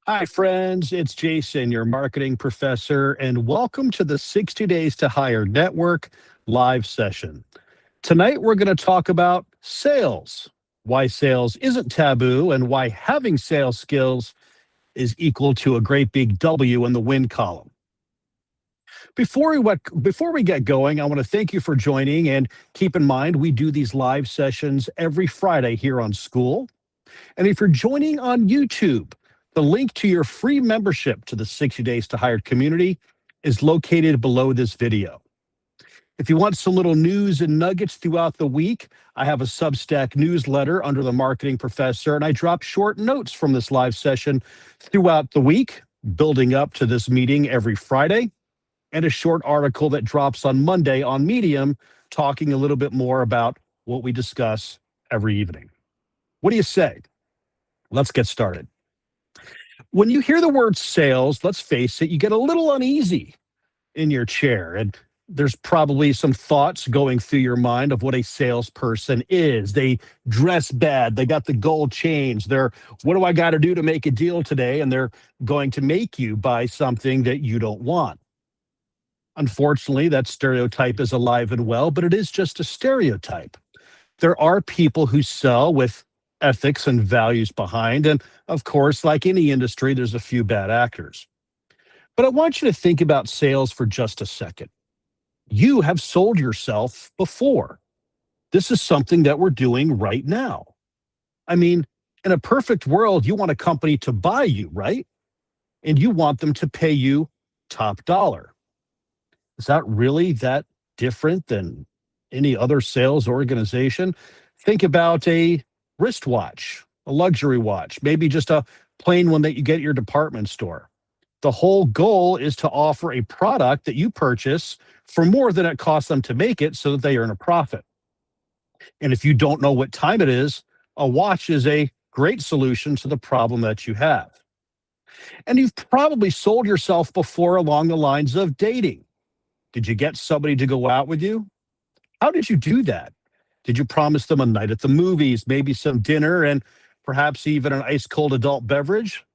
Hi, friends. It's Jason, your marketing professor, and welcome to the 60 Days to Hire Network live session. Tonight, we're going to talk about sales, why sales isn't taboo, and why having sales skills is equal to a great big W in the win column. Before we get going, I want to thank you for joining, and keep in mind, we do these live sessions every Friday here on Skool. And if you're joining on YouTube, the link to your free membership to the 60 Days to Hire community is located below this video. If you want some little news and nuggets throughout the week, I have a Substack newsletter under the Marketing Professor, and I drop short notes from this live session throughout the week, building up to this meeting every Friday, and a short article that drops on Monday on Medium, talking a little bit more about what we discuss every evening. What do you say? Let's get started. When you hear the word sales, let's face it, you get a little uneasy in your chair. And there's probably some thoughts going through your mind of what a salesperson is. They dress bad. They got the gold chains. What do I got to do to make a deal today? And they're going to make you buy something that you don't want. Unfortunately, that stereotype is alive and well, but it is just a stereotype. There are people who sell with ethics and values behind. And of course, like any industry, there's a few bad actors. But I want you to think about sales for just a second. You have sold yourself before. This is something that we're doing right now. I mean, in a perfect world, you want a company to buy you, right? And you want them to pay you top dollar. Is that really that different than any other sales organization? Think about a wristwatch, a luxury watch, maybe just a plain one that you get at your department store. The whole goal is to offer a product that you purchase for more than it costs them to make it so that they earn a profit. And if you don't know what time it is, a watch is a great solution to the problem that you have. And you've probably sold yourself before along the lines of dating. Did you get somebody to go out with you? How did you do that? Did you promise them a night at the movies, maybe some dinner, and perhaps even an ice cold adult beverage?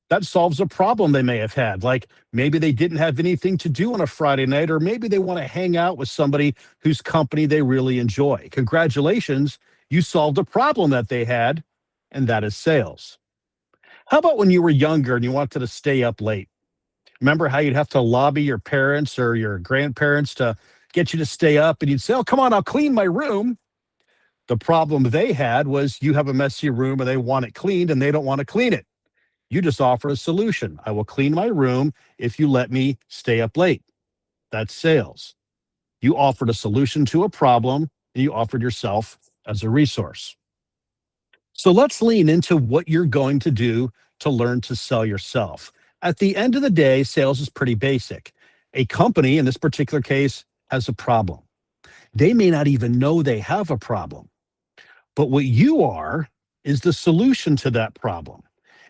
That solves a problem they may have had. Like maybe they didn't have anything to do on a Friday night, or maybe they want to hang out with somebody whose company they really enjoy. Congratulations, you solved a problem that they had, and that is sales. How about when you were younger and you wanted to stay up late? Remember how you'd have to lobby your parents or your grandparents to get you to stay up, and you'd say, "Oh, come on, I'll clean my room." The problem they had was you have a messy room and they want it cleaned and they don't want to clean it. You just offer a solution. I will clean my room if you let me stay up late. That's sales. You offered a solution to a problem and you offered yourself as a resource. So let's lean into what you're going to do to learn to sell yourself. At the end of the day, sales is pretty basic. A company, in this particular case, has a problem. They may not even know they have a problem. But what you are is the solution to that problem.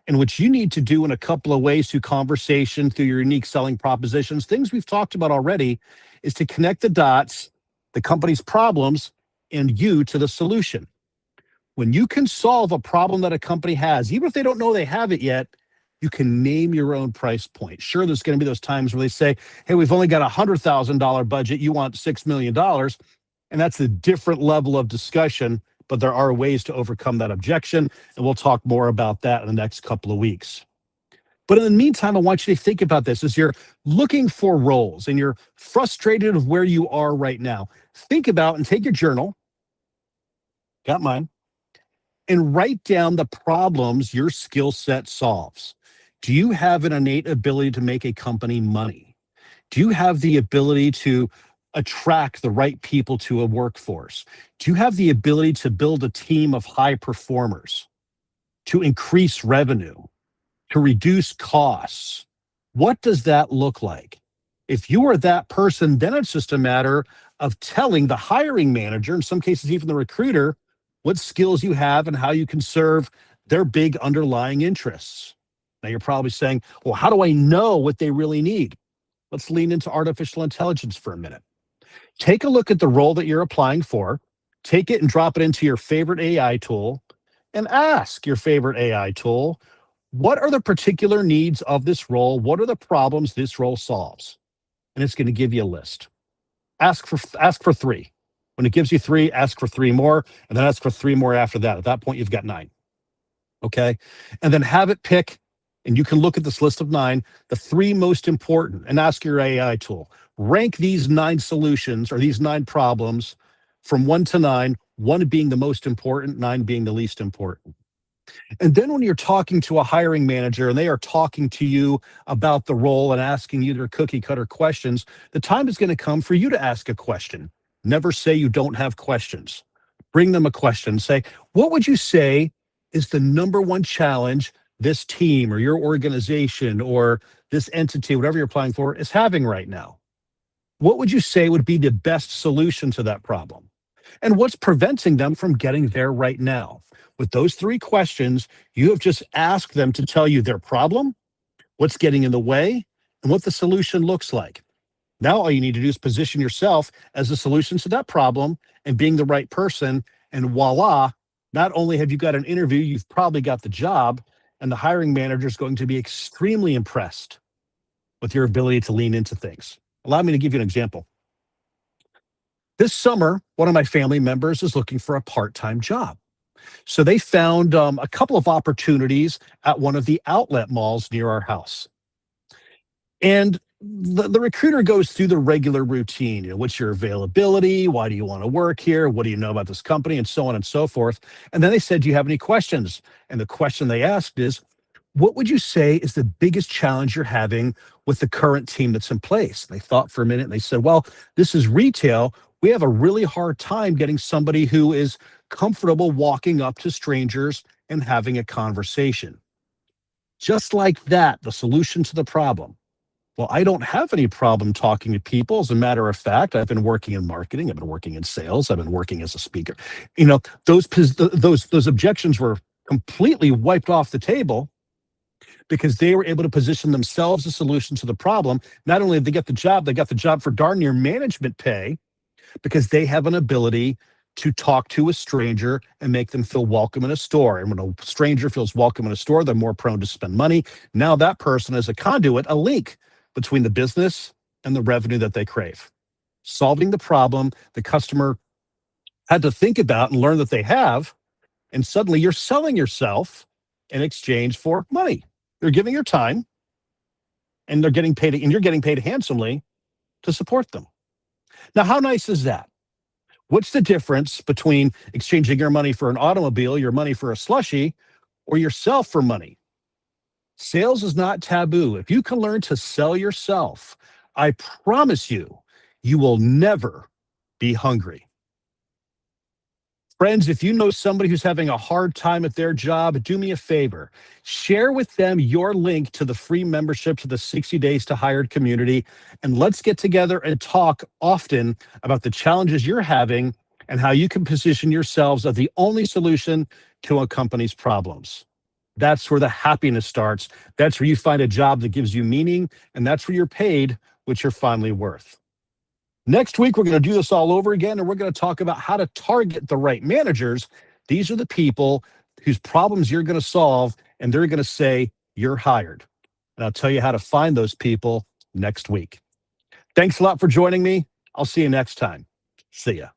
And what you need to do in a couple of ways through conversation, through your unique selling propositions, things we've talked about already, is to connect the dots, the company's problems, and you to the solution. When you can solve a problem that a company has, even if they don't know they have it yet, you can name your own price point. Sure, there's going to be those times where they say, "Hey, we've only got a $100,000 budget. You want $6 million." And that's a different level of discussion, but there are ways to overcome that objection. And we'll talk more about that in the next couple of weeks. But in the meantime, I want you to think about this as you're looking for roles and you're frustrated of where you are right now. Think about and take your journal, got mine, and write down the problems your skill set solves. Do you have an innate ability to make a company money? Do you have the ability to attract the right people to a workforce? Do you have the ability to build a team of high performers, to increase revenue, to reduce costs? What does that look like? If you are that person, then it's just a matter of telling the hiring manager, in some cases even the recruiter, what skills you have and how you can serve their big underlying interests. Now you're probably saying, "Well, how do I know what they really need?" Let's lean into artificial intelligence for a minute. Take a look at the role that you're applying for, take it and drop it into your favorite AI tool, and ask your favorite AI tool, What are the particular needs of this role? What are the problems this role solves? And it's going to give you a list. Ask for three. When it gives you three, ask for three more, and then ask for three more after that. At that point, you've got nine. Okay. And then have it pick, and you can look at this list of nine, the three most important, and ask your AI tool, rank these nine solutions or these nine problems from one to nine, one being the most important, nine being the least important. And then when you're talking to a hiring manager and they are talking to you about the role and asking you their cookie cutter questions, the time is going to come for you to ask a question. Never say you don't have questions. Bring them a question. Say, what would you say is the number one challenge this team or your organization or this entity, whatever you're applying for, is having right now? What would you say would be the best solution to that problem? And what's preventing them from getting there right now? With those three questions, you have just asked them to tell you their problem, what's getting in the way, and what the solution looks like. Now, all you need to do is position yourself as the solution to that problem and being the right person. And voila, not only have you got an interview, you've probably got the job, and the hiring manager is going to be extremely impressed with your ability to lean into things. Allow me to give you an example. This summer, one of my family members is looking for a part-time job. So they found a couple of opportunities at one of the outlet malls near our house. And the recruiter goes through the regular routine. What's your availability? Why do you want to work here? What do you know about this company? And so on and so forth. And then they said, do you have any questions? And the question they asked is, what would you say is the biggest challenge you're having with the current team that's in place? And they thought for a minute and they said, well, this is retail. We have a really hard time getting somebody who is comfortable walking up to strangers and having a conversation. Just like that, the solution to the problem. Well, I don't have any problem talking to people. As a matter of fact, I've been working in marketing. I've been working in sales. I've been working as a speaker. Those objections were completely wiped off the table because they were able to position themselves as a solution to the problem. Not only did they get the job, they got the job for darn near management pay because they have an ability to talk to a stranger and make them feel welcome in a store. And when a stranger feels welcome in a store, they're more prone to spend money. Now that person is a conduit, a link between the business and the revenue that they crave. Solving the problem the customer had to think about and learn that they have, and suddenly you're selling yourself in exchange for money. They're giving your time, and they're getting paid, and you're getting paid handsomely to support them. Now, how nice is that? What's the difference between exchanging your money for an automobile, your money for a slushie, or yourself for money? Sales is not taboo. If you can learn to sell yourself, I promise you, you will never be hungry. Friends, if you know somebody who's having a hard time at their job, do me a favor. Share with them your link to the free membership to the 60 Days to Hired community, and let's get together and talk often about the challenges you're having and how you can position yourselves as the only solution to a company's problems. That's where the happiness starts. That's where you find a job that gives you meaning, and that's where you're paid what you're finally worth. Next week, we're going to do this all over again, and we're going to talk about how to target the right managers. These are the people whose problems you're going to solve, and they're going to say, you're hired. And I'll tell you how to find those people next week. Thanks a lot for joining me. I'll see you next time. See ya.